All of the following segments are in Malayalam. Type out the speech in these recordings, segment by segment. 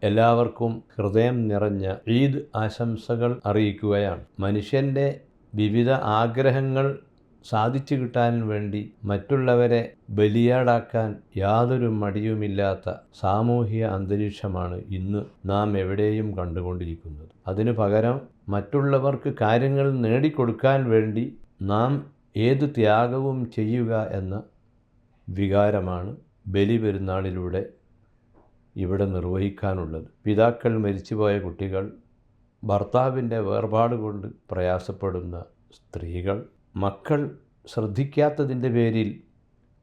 എല്ലാവർക്കും ഹൃദയം നിറഞ്ഞ ഈദ് ആശംസകൾ അറിയിക്കുകയാണ്. മനുഷ്യൻ്റെ വിവിധ ആഗ്രഹങ്ങൾ സാധിച്ചു കിട്ടാൻ വേണ്ടി മറ്റുള്ളവരെ ബലിയാടാക്കാൻ യാതൊരു മടിയുമില്ലാത്ത സാമൂഹിക അന്തരീക്ഷമാണ് ഇന്ന് നാം എവിടെയും കണ്ടുകൊണ്ടിരിക്കുന്നത്. അതിനു പകരം മറ്റുള്ളവർക്ക് കാര്യങ്ങൾ നേടിക്കൊടുക്കാൻ വേണ്ടി നാം ഏത് ത്യാഗവും ചെയ്യുക എന്ന വികാരമാണ് ബലിപെരുന്നാളിലൂടെ ഇവിടെ നിർവഹിക്കാനുള്ളത്. പിതാക്കൾ മരിച്ചുപോയ കുട്ടികൾ, ഭർത്താവിൻ്റെ വേർപാട് കൊണ്ട് പ്രയാസപ്പെടുന്ന സ്ത്രീകൾ, മക്കൾ ശ്രദ്ധിക്കാത്തതിൻ്റെ പേരിൽ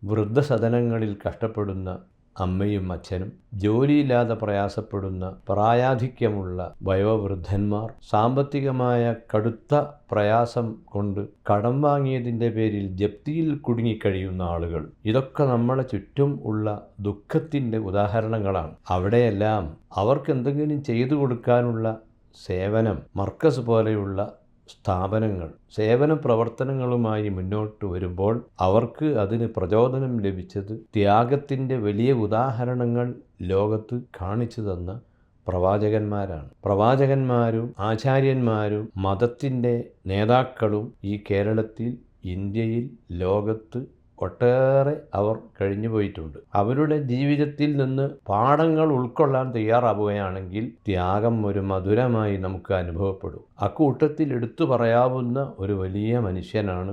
വൃദ്ധസദനങ്ങളിൽ കഷ്ടപ്പെടുന്ന അമ്മയും അച്ഛനും, ജോലിയില്ലാതെ പ്രയാസപ്പെടുന്ന പ്രായാധിക്യമുള്ള വയോവൃദ്ധന്മാർ, സാമ്പത്തികമായ കടുത്ത പ്രയാസം കൊണ്ട് കടം വാങ്ങിയതിൻ്റെ പേരിൽ ജപ്തിയിൽ കുടുങ്ങിക്കഴിയുന്ന ആളുകൾ, ഇതൊക്കെ നമ്മളെ ചുറ്റും ഉള്ള ദുഃഖത്തിൻ്റെ ഉദാഹരണങ്ങളാണ്. അവിടെയെല്ലാം അവർക്ക് എന്തെങ്കിലും ചെയ്തു കൊടുക്കാനുള്ള സേവനം മർക്കസ് പോലെയുള്ള സ്ഥാപനങ്ങൾ സേവന പ്രവർത്തനങ്ങളുമായി മുന്നോട്ട് വരുമ്പോൾ അവർക്ക് അതിന് പ്രചോദനം ലഭിച്ചത് ത്യാഗത്തിൻ്റെ വലിയ ഉദാഹരണങ്ങൾ ലോകത്ത് കാണിച്ചു തന്ന പ്രവാചകന്മാരാണ്. പ്രവാചകന്മാരും ആചാര്യന്മാരും മതത്തിൻ്റെ നേതാക്കളും ഈ കേരളത്തിൽ, ഇന്ത്യയിൽ, ലോകത്ത് ഒട്ടേറെ അവർ കഴിഞ്ഞു പോയിട്ടുണ്ട്. അവരുടെ ജീവിതത്തിൽ നിന്ന് പാഠങ്ങൾ ഉൾക്കൊള്ളാൻ തയ്യാറാവുകയാണെങ്കിൽ ത്യാഗം ഒരു മധുരമായി നമുക്ക് അനുഭവപ്പെടും. അക്കൂട്ടത്തിൽ എടുത്തു പറയാവുന്ന ഒരു വലിയ മനുഷ്യനാണ്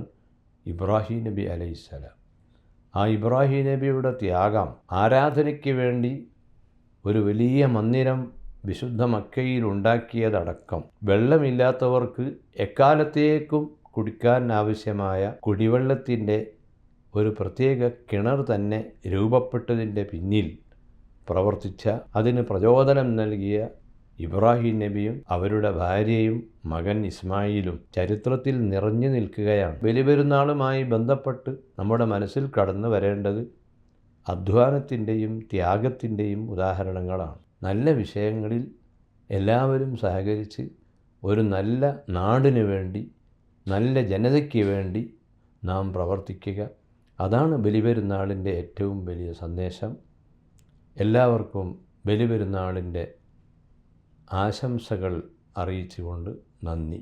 ഇബ്രാഹിം നബി അലൈഹിസ്സലാം. ആ ഇബ്രാഹിം നബിയുടെ ത്യാഗം, ആരാധനയ്ക്ക് വേണ്ടി ഒരു വലിയ മന്ദിരം വിശുദ്ധ മക്കയിൽ ഉണ്ടാക്കിയതടക്കം, വെള്ളമില്ലാത്തവർക്ക് എക്കാലത്തേക്കും കുടിക്കാൻ ആവശ്യമായ കുടിവെള്ളത്തിൻ്റെ ഒരു പ്രത്യേക കിണർ തന്നെ രൂപപ്പെട്ടതിൻ്റെ പിന്നിൽ പ്രവർത്തിച്ച, അതിന് പ്രചോദനം നൽകിയ ഇബ്രാഹിം നബിയും അവരുടെ ഭാര്യയും മകൻ ഇസ്മായിലും ചരിത്രത്തിൽ നിറഞ്ഞു നിൽക്കുകയാണ്. ബലിപെരുന്നാളുമായി ബന്ധപ്പെട്ട് നമ്മുടെ മനസ്സിൽ കടന്നു വരേണ്ടത് അധ്വാനത്തിൻ്റെയും ത്യാഗത്തിൻ്റെയും ഉദാഹരണങ്ങളാണ്. നല്ല വിഷയങ്ങളിൽ എല്ലാവരും സഹകരിച്ച് ഒരു നല്ല നാടിന് വേണ്ടി, നല്ല ജനതയ്ക്ക് വേണ്ടി നാം പ്രവർത്തിക്കുക. അതാണ് ബലിപെരുന്നാളിൻ്റെ ഏറ്റവും വലിയ സന്ദേശം. എല്ലാവർക്കും ബലിപെരുന്നാളിൻ്റെ ആശംസകൾ അറിയിച്ചുകൊണ്ട് നന്ദി.